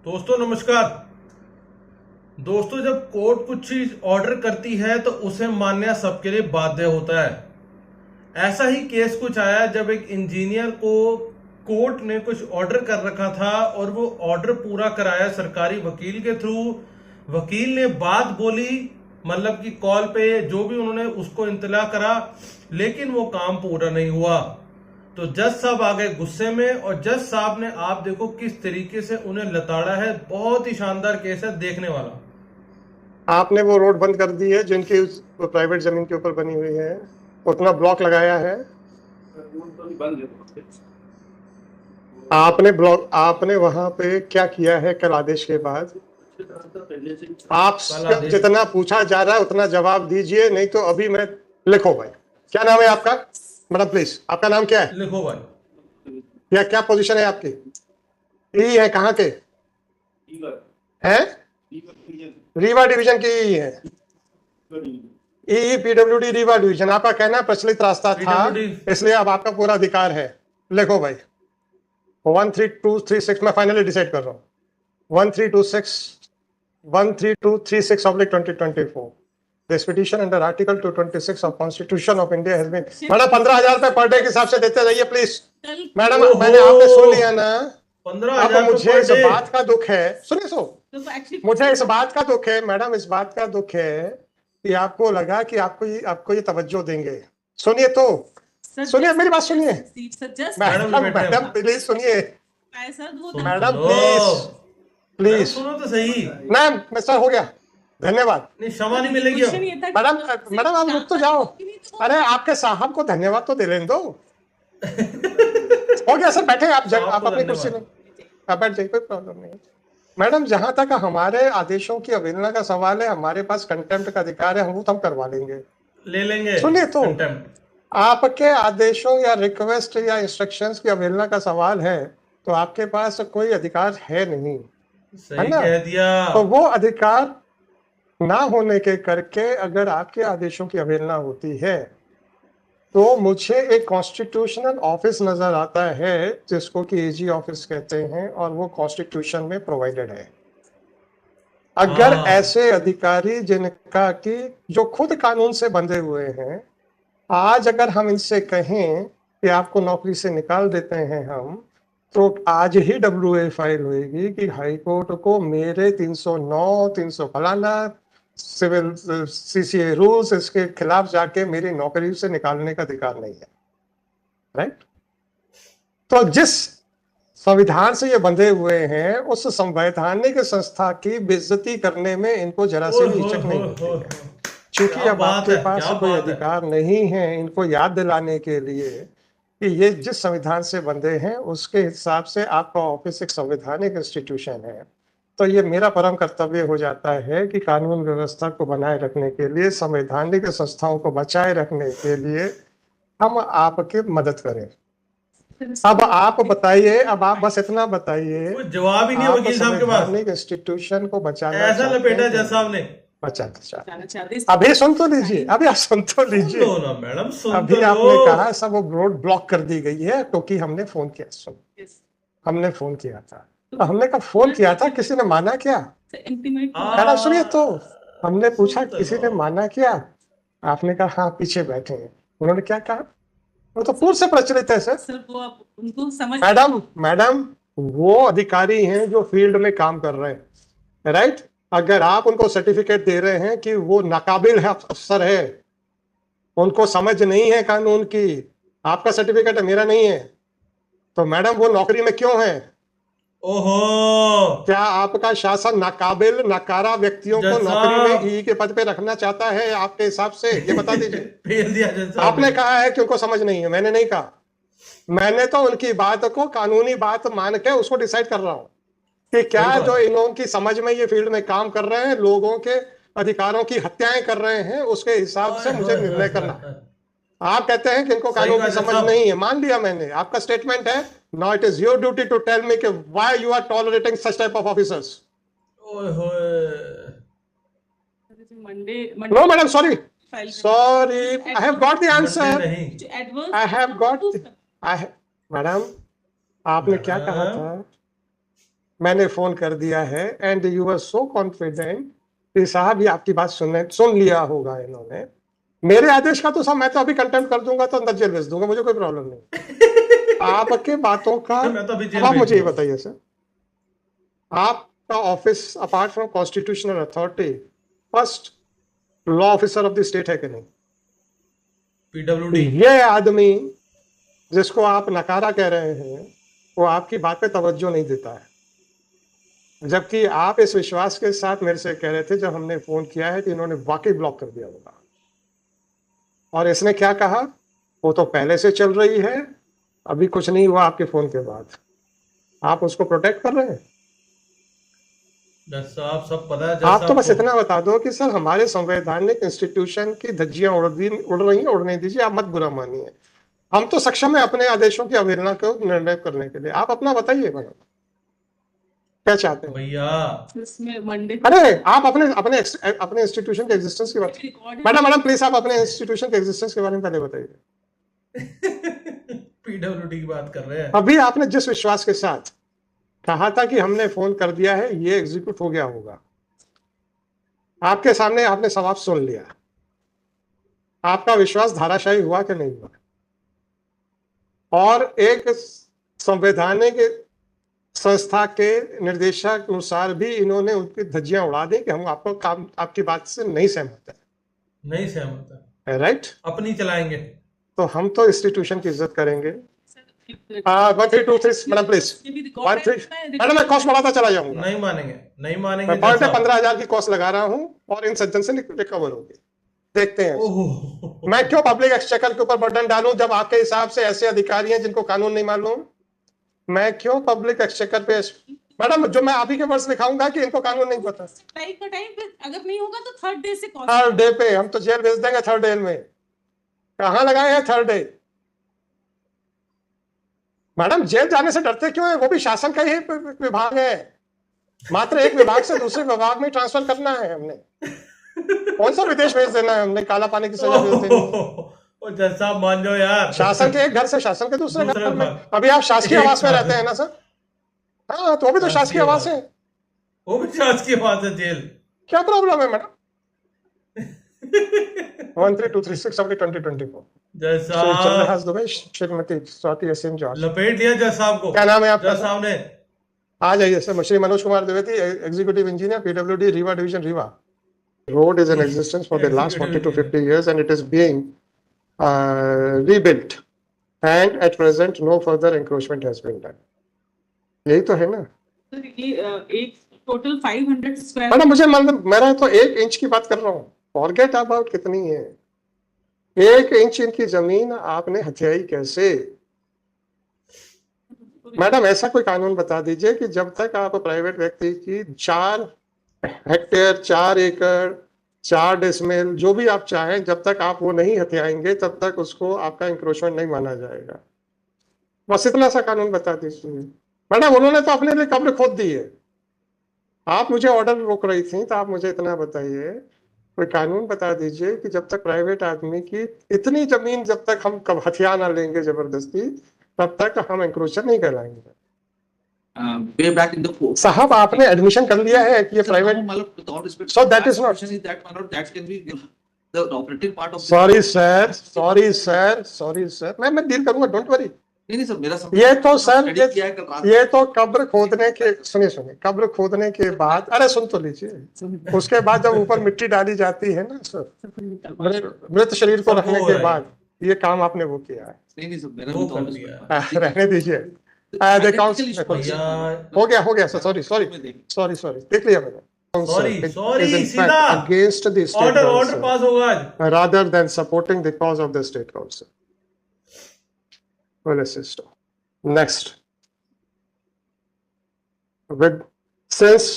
दोस्तों नमस्कार। दोस्तों, जब कोर्ट कुछ चीज ऑर्डर करती है तो उसे मानना सबके लिए बाध्य होता है। ऐसा ही केस कुछ आया जब एक इंजीनियर को कोर्ट ने कुछ ऑर्डर कर रखा था और वो ऑर्डर पूरा कराया सरकारी वकील के थ्रू। वकील ने बात बोली, मतलब कि कॉल पे जो भी उन्होंने उसको इंतला करा, लेकिन वो काम पूरा नहीं हुआ। तो जज साहब आ गए गुस्से में और जज साहब ने, आप देखो किस तरीके से उन्हें लताड़ा है। बहुत ही शानदार केस है, देखने वाला। आपने वो रोड बंद कर दी है जिनकी उस प्राइवेट जमीन के ऊपर बनी हुई है, उतना ब्लॉक लगाया है आपने वहां पे क्या किया है कल आदेश के बाद? आप जितना पूछा जा रहा है उतना जवाब दीजिए, नहीं तो अभी मैं। लिखो भाई, क्या नाम है आपका? मैडम प्लीज, आपका नाम क्या है? लिखो भाई। क्या पोजीशन है आपकी? ई है, कहाँ के हैं? रीवा डिवीजन की ई है। ई पीडब्ल्यूडी रीवा डिवीजन। आपका कहना प्रचलित रास्ता था, इसलिए अब आपका पूरा अधिकार है। लिखो भाई, 13236 मैं फाइनली डिसाइड कर रहा हूँ। 13236/2024 This petition under Article 226 of Constitution of India has been। Madam 15,000 रुपए पर डे के हिसाब से देते रहिए प्लीज। मैडम मैंने आपने सुन लिया ना? 15,000। अब मुझे इस बात का दुख है, सुनिए मुझे इस बात का दुख है मैडम, इस बात का दुख है कि आपको लगा कि आपको ये तवज्जो देंगे। सुनिए तो, सुनिए मेरी बात सुनिए मैडम प्लीज सुनिए मैडम, प्लीज सुनो तो सही। मैम सर हो गया, धन्यवाद। नहीं, क्षमा नहीं मिलेगी मैडम आप रुक तो जाओ। अरे आपके साहब को धन्यवाद तो दे लेने दो। हो गया सर, बैठे आप अपनी कुर्सी में आप बैठ जाइए, कोई प्रॉब्लम नहीं। मैडम जहां तक हमारे आदेशों की अवहेलना का सवाल है, हमारे पास कंटेम्प्ट का अधिकार है, हम करवा लेंगे, ले लेंगे। सुनिए तो, आपके आदेशों या रिक्वेस्ट या इंस्ट्रक्शंस की अवहेलना का सवाल है तो आपके पास कोई अधिकार है नहीं, सही कह दिया। तो वो अधिकार ना होने के करके अगर आपके आदेशों की अवहेलना होती है तो मुझे एक कॉन्स्टिट्यूशनल ऑफिस नजर आता है जिसको कि एजी ऑफिस कहते हैं, और वो कॉन्स्टिट्यूशन में प्रोवाइडेड है। अगर ऐसे अधिकारी जिनका कि जो खुद कानून से बंधे हुए हैं, आज अगर हम इनसे कहें कि आपको नौकरी से निकाल देते हैं हम, तो आज ही WA फाइल होगी कि हाई कोर्ट को मेरे 309 300 फलाना सिविल CCA रूल्स इसके खिलाफ जाके मेरी नौकरी से निकालने का अधिकार नहीं है, राइट? तो जिस संविधान से ये बंधे हुए हैं, उस संवैधानिक संस्था की बेइज्जती करने में इनको जरा से भी हिचक नहीं होती है। चूंकि अब आपके पास कोई अधिकार नहीं है इनको याद दिलाने के लिए कि ये जिस संविधान से बंधे हैं उसके हिसाब से आपका ऑफिस एक संवैधानिक इंस्टीट्यूशन है, तो ये मेरा परम कर्तव्य हो जाता है कि कानून व्यवस्था को बनाए रखने के लिए, संवैधानिक संस्थाओं को बचाए रखने के लिए हम आपकी मदद करें। अब आप बताइए, अब आप बस इतना बताइए, जवाब ही नहीं वकील साहब के पास। इंस्टीट्यूशन को बचाना ऐसा लपेटा जज साहब ने। अभी सुन तो लीजिए, अभी आप सुन तो लीजिए मैडम, अभी आपने कहा सब वो रोड ब्लॉक कर दी गई है क्योंकि हमने फोन किया। सुन, हमने फोन किया था, तो हमने कब फोन किया था, किसी ने माना क्या? सुनिए तो, हमने पूछा किसी ने माना क्या? आपने कहा हाँ पीछे बैठे हैं। उन्होंने क्या कहा? वो तो पूर्व से प्रचलित है सर। मैडम वो अधिकारी हैं जो फील्ड में काम कर रहे हैं, राइट? अगर आप उनको सर्टिफिकेट दे रहे हैं कि वो नाकाबिल है, अफसर है, उनको समझ नहीं है कानून की, आपका सर्टिफिकेट है मेरा नहीं है, तो मैडम वो नौकरी में क्यों है? ओहो, क्या आपका शासन नाकाबिल नकारा व्यक्तियों को नौकरी में ई के पद पे रखना चाहता है आपके हिसाब से? ये बता दीजिए। आपने कहा है कि उनको समझ नहीं है, मैंने नहीं कहा। मैंने तो उनकी बात को कानूनी बात मान के उसको डिसाइड कर रहा हूं कि क्या जो इन लोगों की समझ में ये फील्ड में काम कर रहे हैं, लोगों के अधिकारों की हत्याएं कर रहे हैं, उसके हिसाब से मुझे निर्णय करना है। आप कहते हैं कि इनको कानून की समझ नहीं है, मान लिया मैंने, आपका स्टेटमेंट है। Now it is your duty to tell me कि why you are tolerating such type of officers. No madam, sorry I have got the answer, I have got. Madam आपने क्या कहा था? मैंने फोन कर दिया है and you are so confident कि साहब ये आपकी बात सुन लिया होगा इन्होंने, मेरे आदेश का तो साहब मैं तो अभी कंटेम्प्ट कर दूंगा तो अंदर जेल भेज दूंगा, मुझे कोई प्रॉब्लम नहीं। आपके बातों का मैं तो अभी अब जेल आप भेज मुझे ये दूंगा। बताइए सर, आपका office apart from constitutional authority first law officer of the state है कि नहीं? पीडब्ल्यूडी। ये आदमी जिसको आप नकारा कह रहे हैं वो आपकी बात पे तवज्जो नहीं देता है, जबकि आप इस विश्वास के साथ मेरे से कह रहे थे जब हमने फोन किया है कि इन्होंने वाकई ब्लॉक कर दिया होगा, और इसने क्या कहा, वो तो पहले से चल रही है, अभी कुछ नहीं हुआ आपके फोन के बाद, आप उसको प्रोटेक्ट कर रहे हैं। जज साहब सब पता है जज आप तो साहब बस को। इतना बता दो कि सर हमारे संवैधानिक इंस्टीट्यूशन की धज्जियां उड़ रही हैं, उड़ने दीजिए, आप मत बुरा मानिए, हम तो सक्षम है अपने आदेशों की अवहेलना को निर्णय करने के लिए, आप अपना बताइए मैडम क्या चाहते हैं। भैया इसमें मंडे अरे आप अपने अपने अपने इंस्टीट्यूशन के एग्जिस्टेंस की बात, मैडम मैडम प्लीज आप अपने इंस्टीट्यूशन के एग्जिस्टेंस के बारे में पहले बताइए। पीडब्ल्यूडी की बात कर रहे हैं। अभी आपने जिस विश्वास के साथ कहा था कि हमने फोन कर दिया है ये एग्जीक्यूट हो गया होगा, आपके सामने आपने सवाल सुन लिया, आपका विश्वास धाराशायी हुआ कि नहीं हुआ? और एक संवैधानिक संस्था के निर्देशक अनुसार भी इन्होंने उनकी धज्जियां उड़ा दी कि हम आपको काम आपकी बात से नहीं सहमत नहीं सहमत है, है, राइट? अपनी चलाएंगे। तो हम तो इंस्टीट्यूशन की इज्जत करेंगे। 1323 मैडम प्लीज, 13 मैडम मैं कॉस्ट बढ़ाता चला जाऊंगा, नहीं मानेंगे, नहीं मानेंगे मैं जज पर डे साहब। 15,000 की कॉस्ट लगा रहा हूं और इन सज्जन से रिकवर होगी, देखते हैं। ओह मैं क्यों पब्लिक एक्सचेकर के ऊपर बर्डन डालूं जब आपके हिसाब से ऐसे अधिकारी हैं जिनको कानून नहीं मालूम? मैं क्यों पब्लिक एक्सचेकर पे, मैडम जो मैं आप ही के वर्ड्स दिखाऊंगा कि इनको कानून नहीं पता। टाइम का टाइम पे अगर नहीं होगा तो थर्ड डे से कॉस्ट थर्ड डे पे हम तो जेल भेज देंगे, थर्ड डे में कहाँ लगाए हैं थर्ड डे? मैडम जेल जाने से डरते क्यों है? वो भी शासन का ही विभाग है, मात्र एक विभाग से दूसरे विभाग में ट्रांसफर करना है हमने, कौन सा विदेश भेज देना है हमने, काला पानी की सजा भेज देनी है। ओ जज साहब मान जाओ यार। शासन के एक घर से शासन के दूसरे दूसरे घर में, विभाग। अभी आप शासकीय एक आवास में साथ। रहते हैं ना सर? हाँ तो वो भी तो शासकीय शासकीय आवास आवास। है, वो भी शासकीय बात है, जेल। क्या प्रॉब्लम है मैडम? 13236 of 2024 जज श्री साहब चंद्रहास दुबे, श्रीमती स्वाति एसएन जॉर्ज। लपेट लिया जज साहब को। क्या नाम है आपका जज सर? साहब ने। आ जाइए sir, Shri Manoj Kumar Dwivedi, executive engineer PWD Rewa division Rewa. Road is in existence for the last 40 to 50 years and it is being rebuilt and at present no further encroachment has been done. यही तो है ना एक टोटल 500 स्क्वायर मैडम? मुझे मतलब मेरा तो 1 inch की बात कर रहा हूँ, फॉरगेट अबाउट कितनी है, 1 इंच इनकी जमीन आपने हथियाई कैसे? मैडम ऐसा कोई कानून बता दीजिए कि जब तक आप प्राइवेट व्यक्ति की 4 हेक्टेयर 4 एकड़ 4 डेसिमल जो भी आप चाहें, जब तक आप वो नहीं हथियाएंगे तब तक उसको आपका इंक्रोचमेंट नहीं माना जाएगा, बस इतना सा कानून बता दीजिए। मैडम उन्होंने तो अपने लिए कब्र खोद दी है, आप मुझे ऑर्डर रोक रही थी तो आप मुझे इतना बताइए, कोई कानून बता दीजिए कि जब तक प्राइवेट आदमी की इतनी जमीन जब तक हम कब हथियार ना लेंगे जबरदस्ती तब तक हम इंक्रोचर नहीं कहलाएंगे। way back in the course. साहब आपने एडमिशन कर लिया है कि ये private, With all respect, So that is not- question is that one or that can be the operative part of. Sorry sir, sorry sir, sorry sir, मैं deal करूंगा, don't worry. नहीं सर, मेरा ये तो सर study किया है कल रात। ये तो कब्र खोदने के, सुनिए सुनिए, कब्र खोदने के बाद, अरे सुन तो लीजिए, उसके बाद जब ऊपर मिट्टी डाली जाती है ना सर, मृत शरीर को सब रखने वो के है। बाद ये काम आपने वो किया है। नहीं सर, मेरा वो with all कर respect, दिया हाँ, रहने दीजिए, Technical issue, भैया हो गया sir, sorry sorry sorry sorry, देख लिया मैंने। Sorry sorry is in fact सीधा against the state order council पास होगा आज। rather than supporting the cause of the state council. Well, assist. Next, since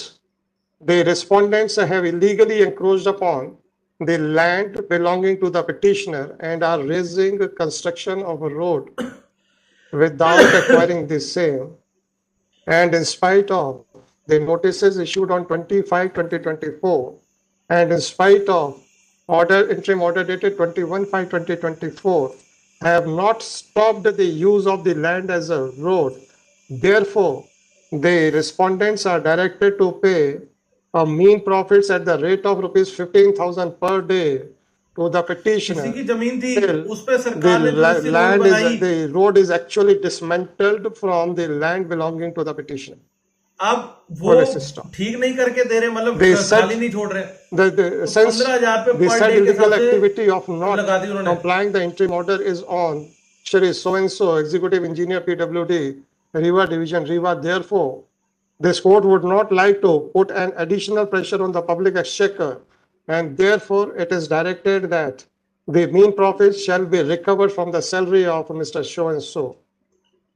the respondents have illegally encroached upon the land belonging to the petitioner and are raising construction of a road without acquiring the same, and in spite of the notices issued on 25/2024 and in spite of interim order dated 21/5/2024 have not stopped the use of the land as a road, therefore the respondents are directed to pay a mean profits at the rate of rupees 15,000 per day to the किसी petitioner की जमीन थी till उस पे the सरकार ने जो सी road land बनाई, is, the road is actually dismantled from the land belonging to the petitioner. अब वो What a system. ठीक नहीं करके दे रहे, मतलब They said खाली नहीं छोड़ रहे। The तो since 15,000 पे the पर said डे के illegal हिसाब से activity of not लगा दी उन्होंने। complying the interim order is on Shri so and so executive engineer PWD Riva division Riva. Therefore, this court would not like to put an additional pressure on the public exchequer, and therefore it is directed that the mean profits shall be recovered from the salary of Mr. So and so.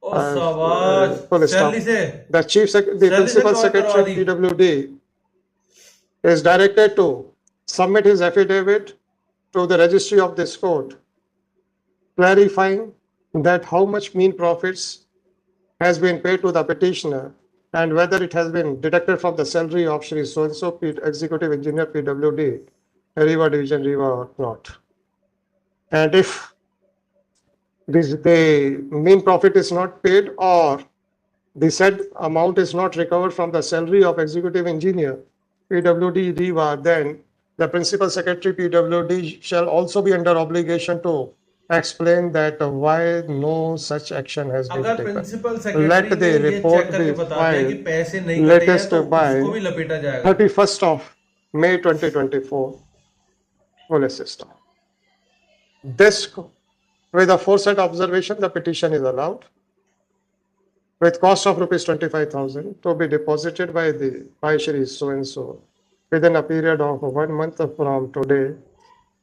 ओ शाबाश, full stop. Salary से The the Salary principal से cover करवा secretary the. PWD is directed to submit his affidavit to the registry of this court, clarifying that how much mean profits has been paid to the petitioner and whether it has been deducted from the salary of Shri so-and-so executive engineer PWD, Riva division Riva or not. And if the mean profit is not paid or the said amount is not recovered from the salary of executive engineer PWD Riva, then the principal secretary PWD shall also be under obligation to explain that why no such action has been अगर taken. Principal Let secretary the ने ये report check करके be बता दिया कि filed पैसे नहीं कटे हैं latest तो by उसको भी लपेटा जाएगा। 31st of May 2024. Full system. This, with a foresight observation, the petition is allowed with cost of rupees 25,000 to be deposited by Shri so and so within a period of 1 month from today,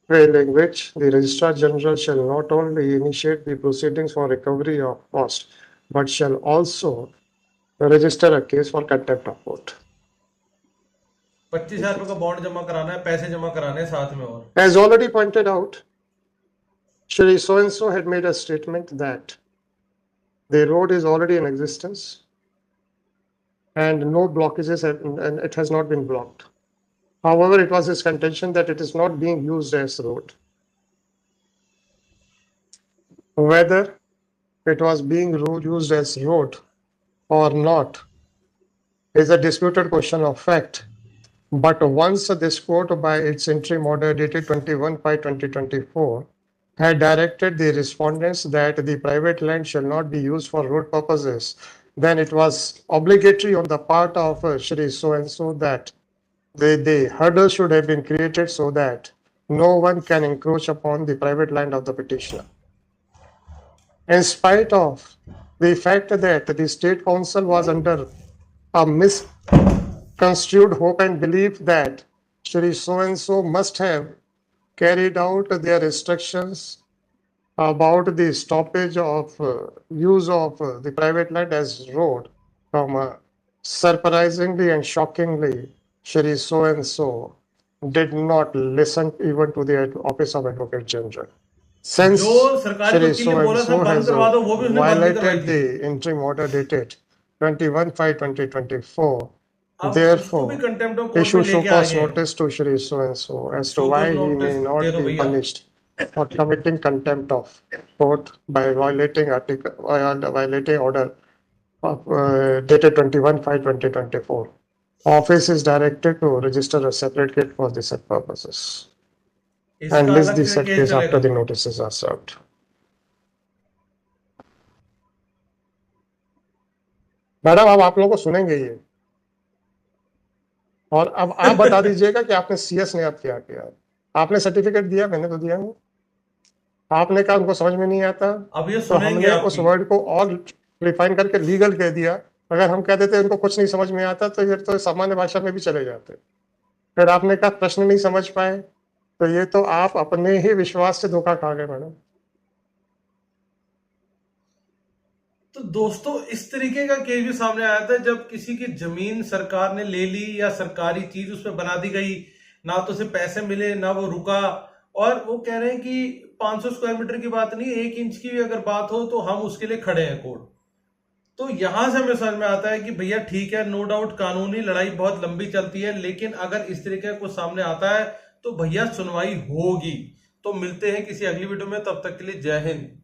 failing which the Registrar General shall not only initiate the proceedings for recovery of cost, but shall also register a case for contempt of court. 25,000 रुपए का bond जमा कराना है, पैसे जमा कराने हैं साथ में। और As already pointed out, Shri so and so had made a statement that the road is already in existence and no blockages and it has not been blocked. However, it was his contention that it is not being used as road. Whether it was being used as road or not is a disputed question of fact. But once this court, by its interim order dated 21/5/2024, had directed the respondents that the private land shall not be used for road purposes, then it was obligatory on the part of Shri so and so that the hurdle should have been created so that no one can encroach upon the private land of the petitioner. In spite of the fact that the State Council was under a misconstrued hope and belief that Shri so and so must have carried out their instructions about the stoppage of use of the private land as road, surprisingly and shockingly, Shri so and so did not listen even to the Office of Advocate General. Since जो सरकारी Shri वकील so ने बोला and था so बंद has करवा दो, वो भी उसने बंद नहीं करवाई violated थी। the interim order dated 21/5/2024, अब उसको therefore भी कंटेम्प्ट ऑफ कोर्ट issue में show लेके आ cause गए हैं। notice to Shri so and so as to Show why cause he may notice not दे दो be भैया। punished for committing contempt of court by violating order of, dated 21/5/2024. Office is directed to register a separate case for the said purposes इसका and list अलग the से said case case after चलेगा। the notices are served. Madam अब आप लोगों को सुनेंगे ये, और अब आप बता दीजिएगा कि आपने सीएस ने अब क्या किया। आपने सर्टिफिकेट दिया, मैंने तो दिया नहीं। आपने कहा उनको समझ में नहीं आता, अब ये तो सुनेंगे हमने उस आपकी। वर्ड को और रिफाइन करके लीगल कह दिया। अगर हम कह देते उनको कुछ नहीं समझ में आता तो ये तो सामान्य भाषा में भी चले जाते। फिर आपने कहा प्रश्न नहीं समझ पाए, तो ये तो आप अपने ही विश्वास से धोखा खा गए मैडम। तो दोस्तों, इस तरीके का केस भी सामने आया था जब किसी की जमीन सरकार ने ले ली या सरकारी चीज उसमें बना दी गई, ना तो उसे पैसे मिले ना वो रुका, और वो कह रहे हैं कि 500 स्क्वायर मीटर की बात नहीं, 1 इंच की भी अगर बात हो तो हम उसके लिए खड़े हैं कोर्ट। तो यहां से हमें समझ में आता है कि भैया ठीक है, नो डाउट कानूनी लड़ाई बहुत लंबी चलती है, लेकिन अगर इस तरीके का कुछ सामने आता है तो भैया सुनवाई होगी। तो मिलते हैं किसी अगली वीडियो में, तब तक के लिए जय हिंद।